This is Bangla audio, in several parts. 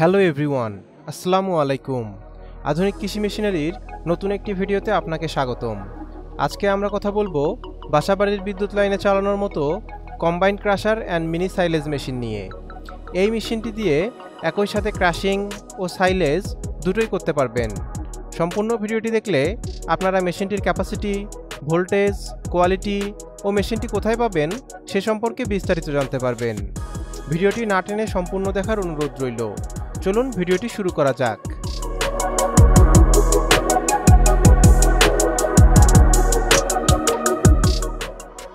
হ্যালো এভরিওয়ান, আসসালামু আলাইকুম। আধুনিক কৃষি মেশিনারির নতুন একটি ভিডিওতে আপনাকে স্বাগতম। আজকে আমরা কথা বলবো বাসাবাড়ির বিদ্যুৎ লাইনে চালানোর মতো combined crusher and mini silage machine নিয়ে। এই মেশিনটি দিয়ে একই সাথে ক্রাশিং ও সাইলেজ দুটোই করতে পারবেন। সম্পূর্ণ ভিডিওটি দেখলে আপনারা মেশিনটির ক্যাপাসিটি, ভোল্টেজ, কোয়ালিটি ও মেশিনটি কোথায় পাবেন সে সম্পর্কে বিস্তারিত জানতে পারবেন। ভিডিওটি না টেনে সম্পূর্ণ দেখার অনুরোধ রইল। চলুন ভিডিওটি শুরু করা যাক।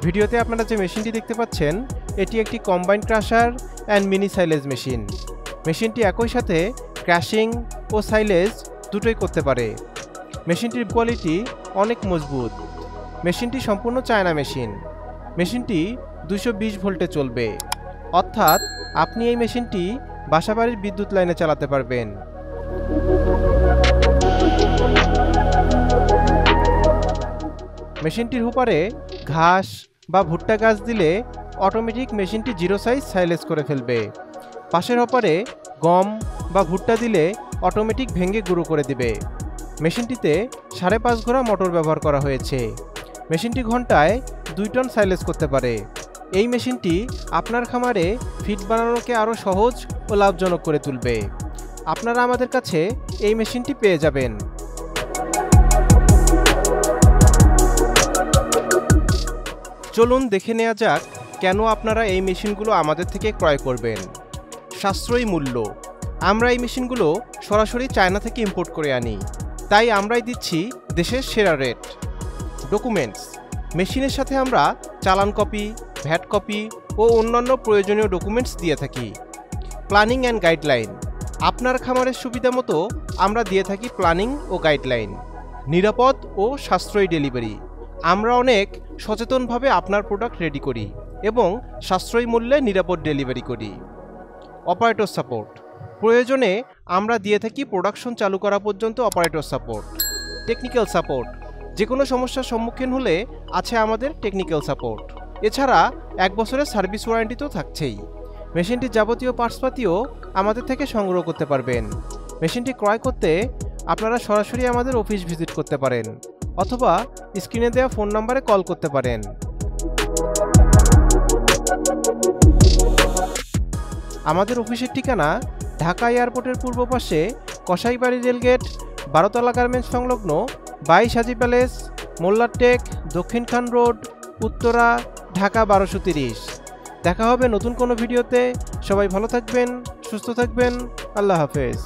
ভিডিওতে আপনারা যে মেশিনটি দেখতে পাচ্ছেন এটি একটি combined crusher and mini silage machine. মেশিনটি একই সাথে ক্র্যাশিং ও সাইলেজ দুটোই করতে পারে। মেশিনটির কোয়ালিটি অনেক মজবুত। মেশিনটি সম্পূর্ণ চায়না মেশিন। মেশিনটি 220 ভোল্টে চলবে, অর্থাৎ আপনি এই মেশিনটি বাসাবাড়ির বিদ্যুৎ লাইনে চালাতে পারবেন। মেশিনটির হুপারে ঘাস বা ভুট্টা গাছ দিলে অটোমেটিক মেশিনটি জিরো সাইজ সাইলেজ করে ফেলবে। পাশের হপারে গম বা ভুট্টা দিলে অটোমেটিক ভেঙে গুঁড়ো করে দিবে। মেশিনটিতে 5.5 ঘোড়া মোটর ব্যবহার করা হয়েছে। মেশিনটি ঘন্টায় 2 টন সাইলেজ করতে পারে। এই মেশিনটি আপনার খামারে ফিড বানানোকে আরও সহজ ও লাভজনক করে তুলবে। আপনারা আমাদের কাছে এই মেশিনটি পেয়ে যাবেন। চলুন দেখে নেওয়া যাক কেন আপনারা এই মেশিনগুলো আমাদের থেকে ক্রয় করবেন। সাশ্রয়ী মূল্য। আমরা এই মেশিনগুলো সরাসরি চায়না থেকে ইম্পোর্ট করে আনি, তাই আমরাই দিচ্ছি দেশের সেরা রেট। ডকুমেন্টস। মেশিনের সাথে আমরা চালান কপি, ভ্যাট কপি ও অন্যান্য প্রয়োজনীয় ডকুমেন্টস দিয়ে থাকি। Planning and guideline. আপনার খামারের সুবিধা মতো আমরা দিয়ে থাকি প্ল্যানিং ও গাইডলাইন। নিরাপদ ও সাশ্রয়ী ডেলিভারি। আমরা অনেক সচেতনভাবে আপনার প্রোডাক্ট রেডি করি এবং সাশ্রয়ী মূল্যে নিরাপদ ডেলিভারি করি। Operator support. প্রয়োজনে আমরা দিয়ে থাকি প্রোডাকশন চালু করা পর্যন্ত অপারেটর সাপোর্ট। Technical support. যে কোনো সমস্যার সম্মুখীন হলে আছে আমাদের টেকনিক্যাল সাপোর্ট। এছাড়া 1 বছরের সার্ভিস ওয়ারেন্টি তো থাকছেই। মেশিনটির যাবতীয় পার্টসপাতিও আমাদের থেকে সংগ্রহ করতে পারবেন। মেশিনটি ক্রয় করতে আপনারা সরাসরি আমাদের অফিস ভিজিট করতে পারেন অথবা স্ক্রিনে দেওয়া ফোন নম্বরে কল করতে পারেন। আমাদের অফিসের ঠিকানা ঢাকা এয়ারপোর্টের পূর্ব পাশে কসাইবাড়ি রেলগেট, 12তলা গার্মেন্টস সংলগ্ন 22 হাজি প্যালেস, মোল্লারটেক, দক্ষিণ খান রোড, উত্তরা, ঢাকা 1230। দেখা হবে নতুন কোনো ভিডিওতে। সবাই ভালো থাকবেন, সুস্থ থাকবেন। আল্লাহ হাফেজ।